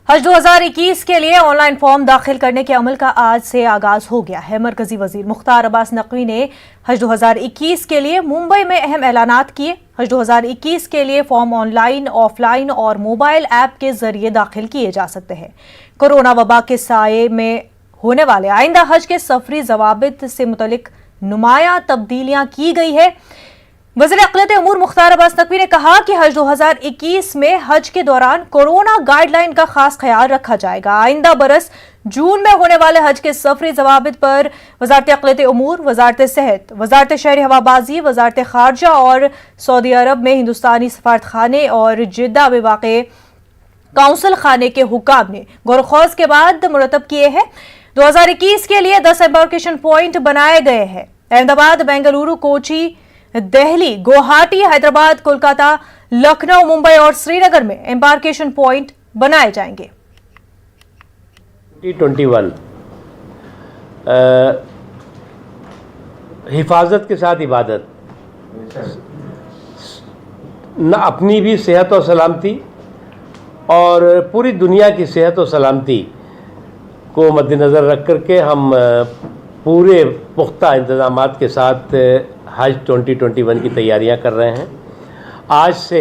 हज 2021 के लिए ऑनलाइन फॉर्म दाखिल करने के अमल का आज से आगाज हो गया है। मरकजी वजीर मुख्तार अब्बास नकवी ने हज 2021 के लिए मुंबई में अहम ऐलानात किए। हज 2021 के लिए फॉर्म ऑनलाइन, ऑफलाइन और मोबाइल ऐप के जरिए दाखिल किए जा सकते हैं। कोरोना वबा के साये में होने वाले आइंदा हज के सफरी जवाबित से मुतलिक नुमायां तब्दीलियां की गई है। वज़ीर अक़लियत उमूर मुख्तार अब्बास नकवी ने कहा कि हज 2021 में हज के दौरान कोरोना गाइडलाइन का खास ख्याल रखा जाएगा। आइंदा बरस जून में होने वाले हज के सफरी जवाबित पर वज़ारत अक़लियत उमूर, वज़ारत सेहत, वज़ारत शहरी हवाबाजी, वज़ारत ख़ारजा और सऊदी अरब में हिंदुस्तानी सफारत खाने और जिद्दा में वाक़े काउंसिल खाने के हुक्काम ने गौर-ख़ौज़ के बाद मुरतब किए हैं। 2021 के लिए 10 एम्बार्केशन पॉइंट बनाए गए हैं। अहमदाबाद, बेंगलुरु, कोची, दिल्ली, गुवाहाटी, हैदराबाद, कोलकाता, लखनऊ, मुंबई और श्रीनगर में एम्बार्केशन पॉइंट बनाए जाएंगे। 2021 हिफाजत के साथ इबादत, न अपनी भी सेहत और सलामती और पूरी दुनिया की सेहत और सलामती को मद्देनज़र रख करके हम पूरे पुख्ता इंतज़ामात के साथ हज 2021 की तैयारियां कर रहे हैं। आज से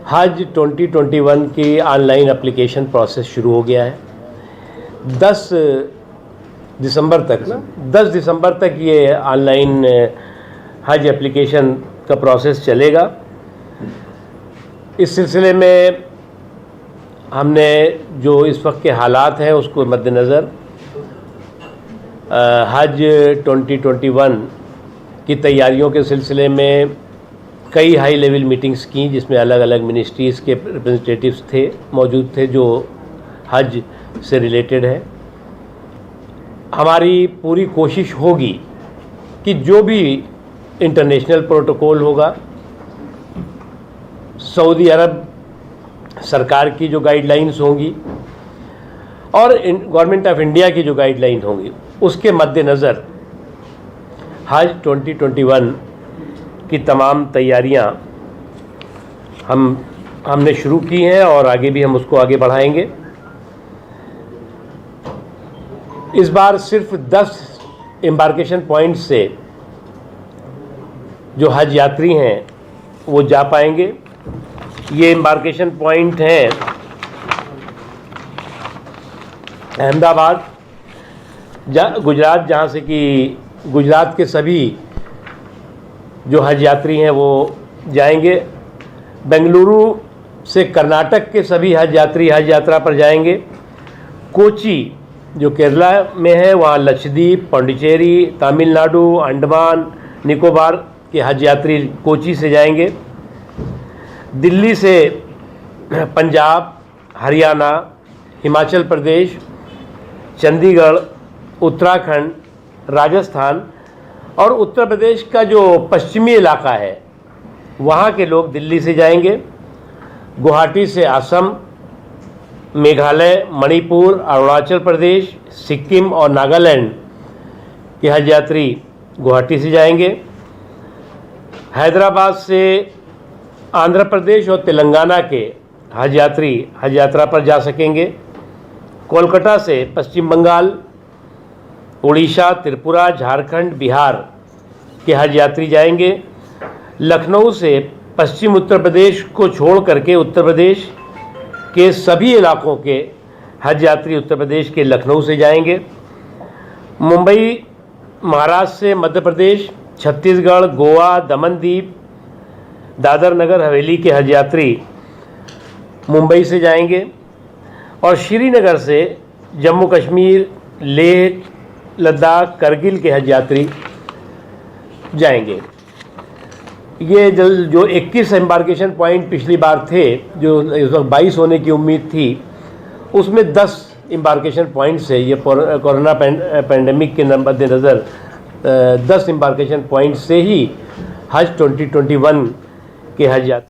हज 2021 की ऑनलाइन एप्लीकेशन प्रोसेस शुरू हो गया है। 10 दिसंबर तक ये ऑनलाइन हज एप्लीकेशन का प्रोसेस चलेगा। इस सिलसिले में हमने जो इस वक्त के हालात हैं उसको मद्देनज़र हज 2021 की तैयारियों के सिलसिले में कई हाई लेवल मीटिंग्स की, जिसमें अलग अलग मिनिस्ट्रीज़ के रिप्रेजेंटेटिव्स मौजूद थे जो हज से रिलेटेड है। हमारी पूरी कोशिश होगी कि जो भी इंटरनेशनल प्रोटोकॉल होगा, सऊदी अरब सरकार की जो गाइडलाइंस होंगी और गवर्नमेंट ऑफ इंडिया की जो गाइडलाइन होंगी, उसके मद्देनज़र हज 2021 की तमाम तैयारियां हमने शुरू की हैं और आगे भी हम उसको आगे बढ़ाएंगे। इस बार सिर्फ 10 एम्बार्केशन पॉइंट से जो हज यात्री हैं वो जा पाएंगे। ये एम्बार्केशन पॉइंट हैं अहमदाबाद, गुजरात, जहाँ से कि गुजरात के सभी जो हज यात्री हैं वो जाएंगे। बेंगलुरु से कर्नाटक के सभी हज यात्री हज यात्रा पर जाएंगे। कोची जो केरला में है, वहाँ लक्षद्वीप, पांडिचेरी, तमिलनाडु, अंडमान निकोबार के हज यात्री कोची से जाएंगे। दिल्ली से पंजाब, हरियाणा, हिमाचल प्रदेश, चंडीगढ़, उत्तराखंड, राजस्थान और उत्तर प्रदेश का जो पश्चिमी इलाका है वहाँ के लोग दिल्ली से जाएंगे। गुवाहाटी से असम, मेघालय, मणिपुर, अरुणाचल प्रदेश, सिक्किम और नागालैंड के हज यात्री गुवाहाटी से जाएंगे। हैदराबाद से आंध्र प्रदेश और तेलंगाना के हज यात्री हज यात्रा पर जा सकेंगे। कोलकाता से पश्चिम बंगाल, उड़ीसा, त्रिपुरा, झारखंड, बिहार के हज यात्री जाएंगे। लखनऊ से पश्चिम उत्तर प्रदेश को छोड़ करके उत्तर प्रदेश के सभी इलाकों के हज यात्री उत्तर प्रदेश के लखनऊ से जाएंगे। मुंबई, महाराष्ट्र से मध्य प्रदेश, छत्तीसगढ़, गोवा, दमन दीव, दादर नगर हवेली के हज यात्री मुंबई से जाएंगे और श्रीनगर से जम्मू कश्मीर, लेह, लद्दाख, करगिल के हज यात्री जाएंगे। ये जो 21 एम्बार्केशन पॉइंट पिछली बार थे, जो इस वक्त 22 होने की उम्मीद थी, उसमें 10 एम्बार्केशन पॉइंट से ये कोरोना पैंडेमिक के मद्देनज़र 10 एम्बार्केशन पॉइंट से ही हज 2021 के हज यात्री